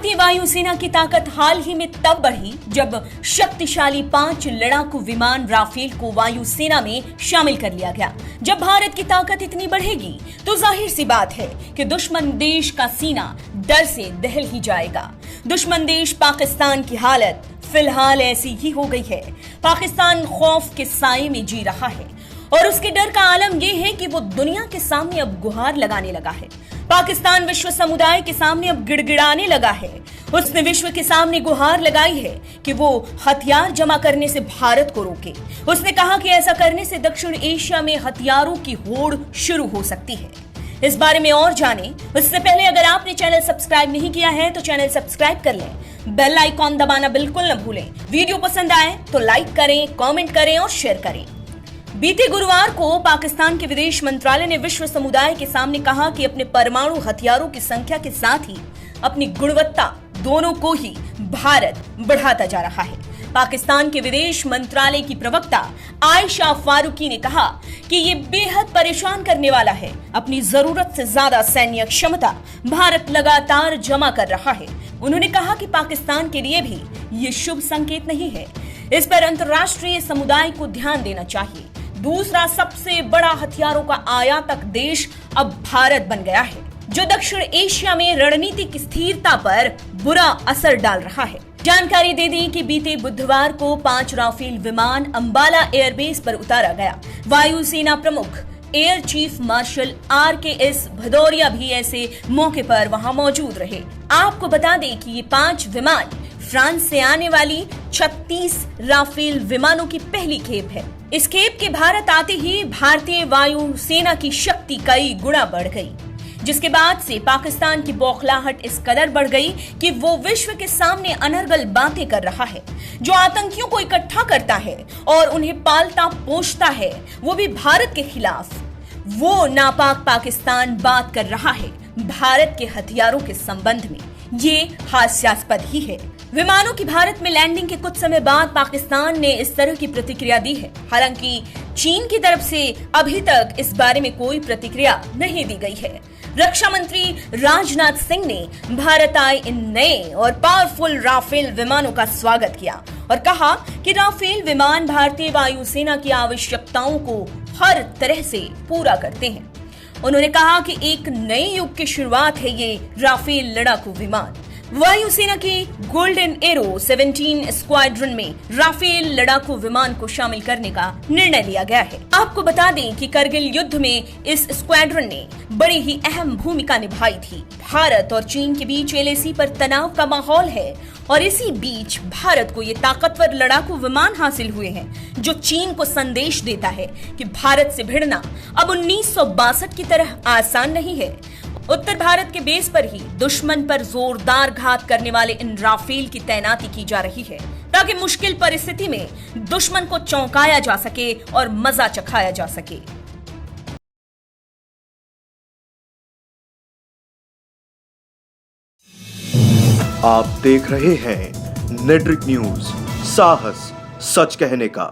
भारतीय वायुसेना की ताकत हाल ही में तब बढ़ी जब शक्तिशाली 5 लड़ाकू विमान राफेल को वायुसेना में शामिल कर लिया गया। जब भारत की ताकत इतनी बढ़ेगी तो जाहिर सी बात है कि दुश्मन देश का सीना डर से दहल ही जाएगा। दुश्मन देश पाकिस्तान की हालत फिलहाल ऐसी ही हो गई है। पाकिस्तान खौफ के साए में जी रहा है और उसके डर का आलम यह है कि वो दुनिया के सामने अब गुहार लगाने लगा है। पाकिस्तान विश्व समुदाय के सामने अब गिड़गिड़ाने लगा है। उसने विश्व के सामने गुहार लगाई है कि वो हथियार जमा करने से भारत को रोके। उसने कहा कि ऐसा करने से दक्षिण एशिया में हथियारों की होड़ शुरू हो सकती है। इस बारे में और जानें उससे पहले अगर आपने चैनल सब्सक्राइब नहीं किया है तो चैनल सब्सक्राइब कर लें। बेल आइकॉन दबाना बिल्कुल न भूलें। वीडियो पसंद आए तो लाइक करें, कमेंट करें और शेयर करें। बीते गुरुवार को पाकिस्तान के विदेश मंत्रालय ने विश्व समुदाय के सामने कहा कि अपने परमाणु हथियारों की संख्या के साथ ही अपनी गुणवत्ता दोनों को ही भारत बढ़ाता जा रहा है। पाकिस्तान के विदेश मंत्रालय की प्रवक्ता आयशा फारूकी ने कहा कि ये बेहद परेशान करने वाला है। अपनी जरूरत से ज्यादा सैन्य क्षमता भारत लगातार जमा कर रहा है। उन्होंने कहा कि पाकिस्तान के लिए भी ये शुभ संकेत नहीं है। इस पर अंतर्राष्ट्रीय समुदाय को ध्यान देना चाहिए। दूसरा सबसे बड़ा हथियारों का आयातक देश अब भारत बन गया है, जो दक्षिण एशिया में रणनीतिक स्थिरता पर बुरा असर डाल रहा है। जानकारी दे दी कि बीते बुधवार को 5 राफेल विमान अंबाला एयरबेस पर उतारा गया। वायुसेना प्रमुख air chief marshal RKS Bhadauria भी ऐसे मौके पर वहां मौजूद रहे। आपको बता दें कि ये 5 विमान फ्रांस से आने वाली 36 राफेल विमानों की पहली खेप है। इस खेप के भारत आते ही भारतीय वायुसेना की शक्ति कई गुना बढ़ गई, जिसके बाद से पाकिस्तान की बौखलाहट इस कदर बढ़ गई कि वो विश्व के सामने अनर्गल बातें कर रहा है। जो आतंकियों को इकट्ठा करता है और उन्हें पालता पोषता है, वो भी भारत के खिलाफ। वो नापाक पाकिस्तान बात कर रहा है भारत के हथियारों के संबंध में। ये हास्यास्पद ही है। विमानों की भारत में लैंडिंग के कुछ समय बाद पाकिस्तान ने इस तरह की प्रतिक्रिया दी है। हालांकि चीन की तरफ से अभी तक इस बारे में कोई प्रतिक्रिया नहीं दी गई है। रक्षा मंत्री राजनाथ सिंह ने भारत आए इन नए और पावरफुल राफेल विमानों का स्वागत किया और कहा कि राफेल विमान भारतीय वायुसेना की आवश्यकताओं को हर तरह से पूरा करते हैं। उन्होंने कहा कि एक नए युग की शुरुआत है ये राफेल लड़ाकू विमान। वायुसेना की गोल्डन एरो 17 स्क्वाड्रन में राफेल लड़ाकू विमान को शामिल करने का निर्णय लिया गया है। आपको बता दें कि करगिल युद्ध में इस स्क्वाड्रन ने बड़ी ही अहम भूमिका निभाई थी। भारत और चीन के बीच LAC पर तनाव का माहौल है और इसी बीच भारत को ये ताकतवर लड़ाकू विमान हासिल हुए हैं, जो चीन को संदेश देता है कि भारत से भिड़ना अब 1962 की तरह आसान नहीं है। उत्तर भारत के बेस पर ही दुश्मन पर जोरदार घात करने वाले इन राफेल की तैनाती की जा रही है, ताकि मुश्किल परिस्थिति में दुश्मन को चौंकाया जा सके और मजा चखाया जा सके। आप देख रहे हैं नेट्रिक न्यूज, साहस सच कहने का।